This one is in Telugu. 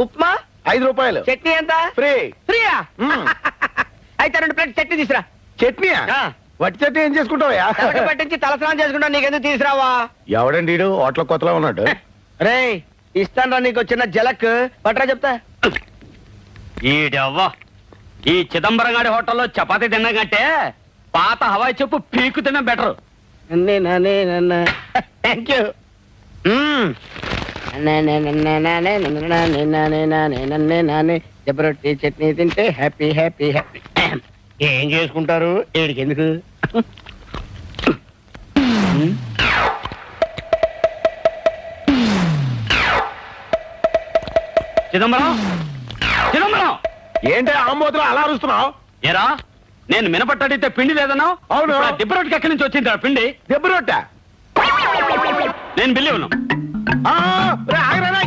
ఉప్మా 5 రూపాయలు. చట్నీ ఎంత? ఫ్రీ. ఫ్రీయా? మ్మ్. అయితే 2 ప్లేట్ చట్నీ తీసురా. చట్నీయా? వట్టి చట్నీ ఏం చేసుకుంటావయ్యా? తలకి పట్టించి తలస్నానం చేసుకుంటా, నీకెందుకు తీసురావా? ఎవడండి వీడు హోటల్ కొత్తలో ఉన్నాడు? రే ఇస్తాను నీకు చిన్న జలక్ పట్రా చెప్తా. ఈడవ్వ ఈ చిదంబరం గారి హోటల్లో చపాతీ తినడం కంటే పాత హవాయి చెప్పు పీకు తినడం బెటర్. Thank you. జబరొట్టి చట్నీ తింటే హ్యాపీ హ్యాపీ హ్యాపీ. ఏం చేసుకుంటారు ఏడికి ఎందుకు? చిదంబరం చిదంబరం ఏంటి ఆంబోతులు అలా అరుస్తున్నావు? ఏరా నేను మినపట్టడితే పిండి లేదన్నా? అవును. దిబ్బరొట్టుకి ఎక్కడి నుంచి వచ్చింది పిండి? దెబ్బ రొట్టె. నేను బిల్లి ఉన్నాను. ఆగరా